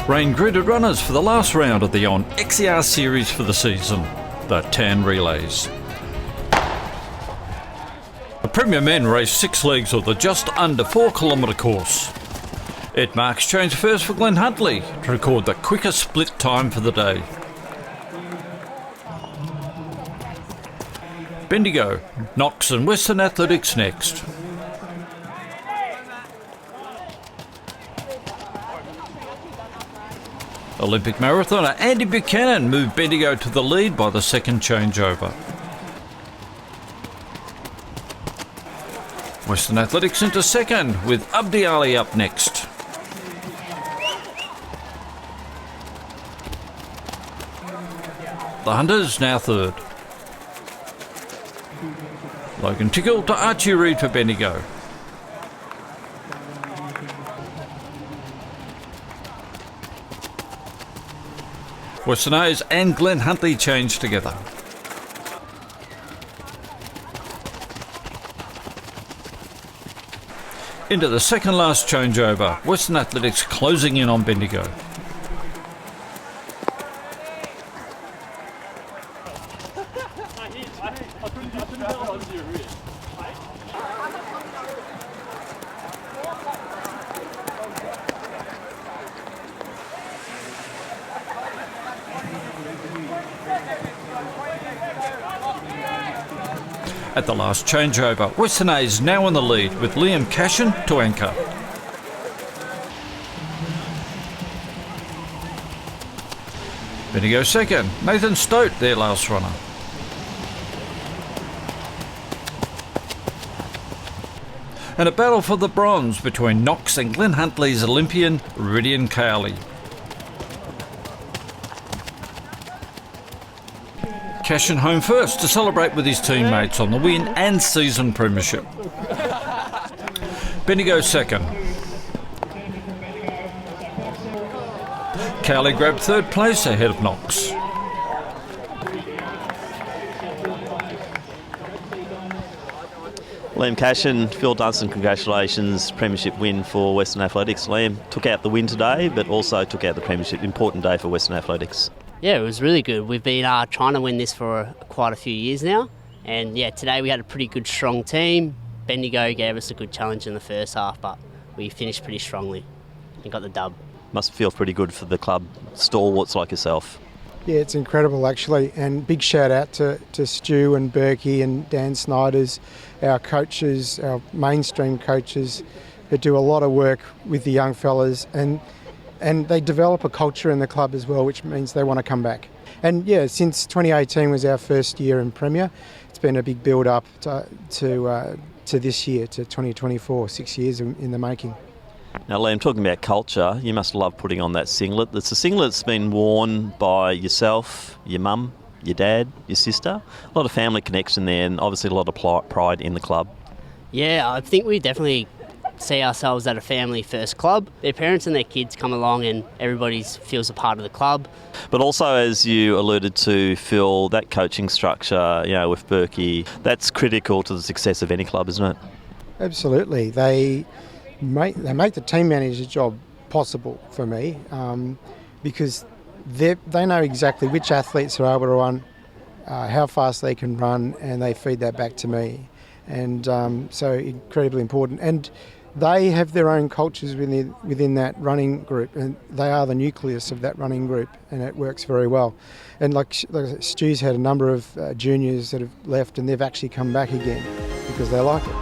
Rain greeted runners for the last round of the On XCR series for the season, the Tan Rerlays. The Premier Men raced 6 legs of the just under 4 kilometre course. Ed Marks changed first for Glenn Huntley to record the quickest split time for the day. Bendigo, Knox and Western Athletics next. Olympic marathoner Andy Buchanan moved Bendigo to the lead by the second changeover. Western Athletics into second, with Abdi Ali up next. The Hunters now third. Logan Tickle to Archie Reid for Bendigo. Western A's and Glenn Huntley changed together. Into the second last changeover, Western Athletics closing in on Bendigo. At the last changeover, Western A's now in the lead with Liam Cashin to anchor. Bendigo second, Nathan Stote their last runner. And a battle for the bronze between Knox and Glenn Huntley's Olympian Ridian Cowley. Cashin home first to celebrate with his teammates on the win and season premiership. Bendigo second. Cowley grabbed third place ahead of Knox. Liam Cashin, Phil Dunstan, congratulations, premiership win for Western Athletics. Liam took out the win today, but also took out the premiership. Important day for Western Athletics. Yeah, it was really good. We've been trying to win this for quite a few years now. And yeah, today we had a pretty good, strong team. Bendigo gave us a good challenge in the first half, but we finished pretty strongly and got the dub. Must feel pretty good for the club stalwarts like yourself. Yeah, it's incredible actually, and big shout out to Stu and Berkey and Dan Snyders, our coaches, our mainstream coaches, who do a lot of work with the young fellas, and they develop a culture in the club as well, which means they want to come back. And yeah, since 2018 was our first year in Premier, it's been a big build up to this year, to 2024, 6 years in the making. Now, Liam, talking about culture, you must love putting on that singlet. It's a singlet that's been worn by yourself, your mum, your dad, your sister. A lot of family connection there, and obviously a lot of pride in the club. Yeah, I think we definitely see ourselves at a family first club. Their parents and their kids come along and everybody feels a part of the club. But also, as you alluded to, Phil, that coaching structure, with Berkey, that's critical to the success of any club, isn't it? Absolutely. They make the team manager's job possible for me, because they know exactly which athletes are able to run, how fast they can run, and they feed that back to me. And so incredibly important. And they have their own cultures within that running group, and they are the nucleus of that running group, and it works very well. And like Stu's had a number of juniors that have left, and they've actually come back again because they like it.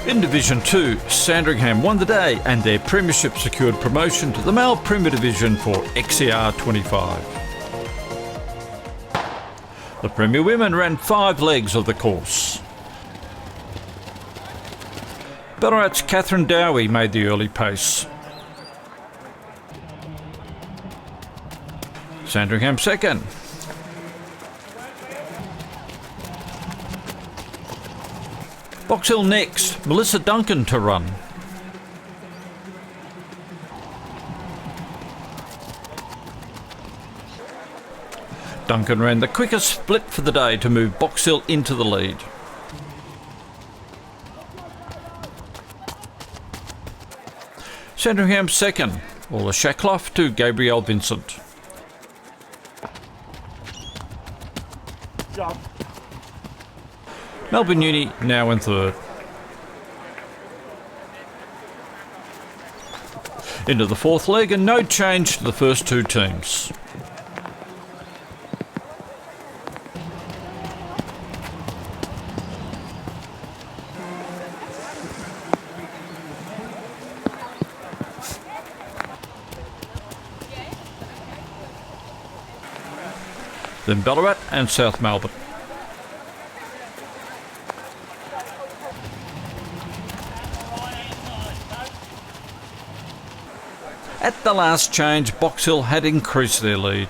In Division 2, Sandringham won the day and their premiership secured promotion to the Male Premier Division for XCR'25. The Premier Women ran 5 legs of the course. Ballarat's Catherine Dowie made the early pace. Sandringham second. Box Hill next, Melissa Duncan to run. Duncan ran the quickest split for the day to move Box Hill into the lead. Sandringham second, Orla Shackloff to Gabrielle Vincent. Melbourne Uni now in third. Into the fourth leg and no change to the first two teams. Then Ballarat and South Melbourne. At the last change, Box Hill had increased their lead.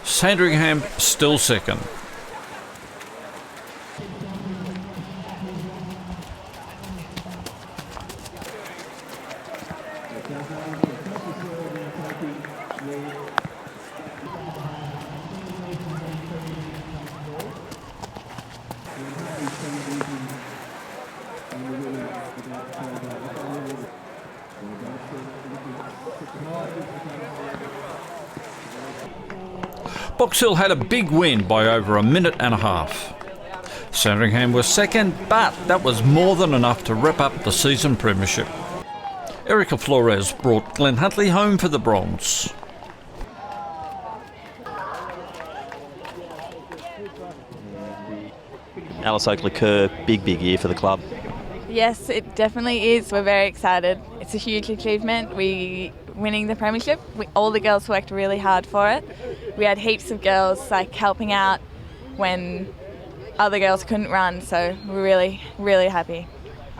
Sandringham still second. Box Hill had a big win by over a minute and a half. Sandringham was second, but that was more than enough to wrap up the season premiership. Erica Flores brought Glenn Huntley home for the bronze. Alice Oakley-Kerr, big year for the club. Yes, it definitely is. We're very excited. It's a huge achievement. Winning the premiership. All the girls worked really hard for it. We had heaps of girls helping out when other girls couldn't run, so we're really happy.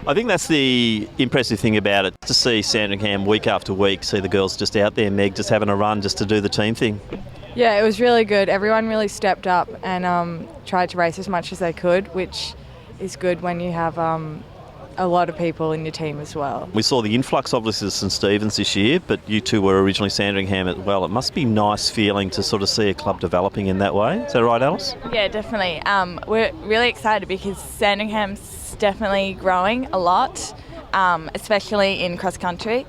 I think that's the impressive thing about it, to see Sandringham week after week, see the girls just out there, Meg, just having a run just to do the team thing. Yeah, it was really good. Everyone really stepped up and tried to race as much as they could, which is good when you have a lot of people in your team as well. We saw the influx obviously of St Stephen's this year, but you two were originally Sandringham as well. It must be a nice feeling to sort of see a club developing in that way. Is that right, Alice? Yeah, definitely. We're really excited because Sandringham's definitely growing a lot, especially in cross country.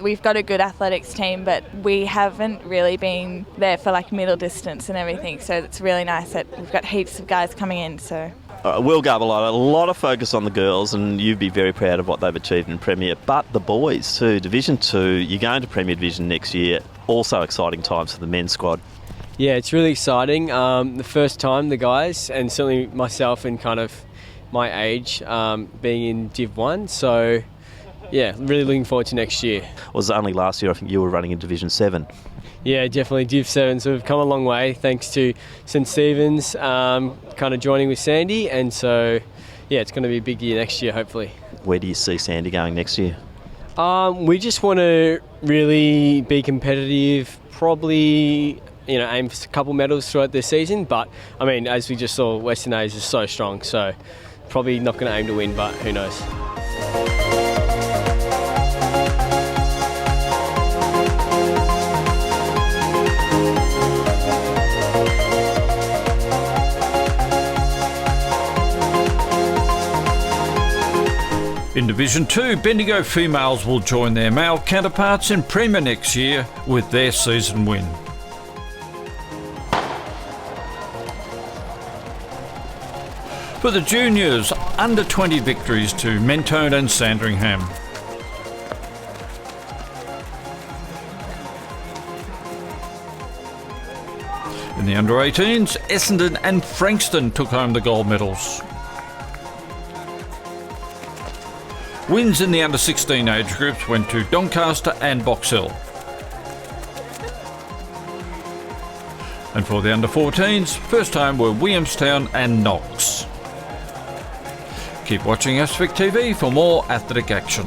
We've got a good athletics team, but we haven't really been there for middle distance and everything. So it's really nice that we've got heaps of guys coming in. So. Will Garbalotti, a lot of focus on the girls, and you'd be very proud of what they've achieved in Premier. But the boys too, Division 2, you're going to Premier Division next year. Also exciting times for the men's squad. Yeah, it's really exciting. The first time the guys, and certainly myself and kind of my age, being in Div 1. So, yeah, really looking forward to next year. It was only last year, I think you were running in Division 7. Yeah, definitely Div 7. So we've come a long way thanks to St Stephen's kind of joining with Sandy. And so, yeah, it's going to be a big year next year, hopefully. Where do you see Sandy going next year? We just want to really be competitive, probably aim for a couple medals throughout the season. But, I mean, as we just saw, Western A's is so strong. So probably not going to aim to win, but who knows. In Division 2, Bendigo females will join their male counterparts in Premier next year with their season win. For the juniors, under 20 victories to Mentone and Sandringham. In the under 18s, Essendon and Frankston took home the gold medals. Wins in the under 16 age groups went to Doncaster and Box Hill. And for the under 14s, first home were Williamstown and Knox. Keep watching Aspect TV for more athletic action.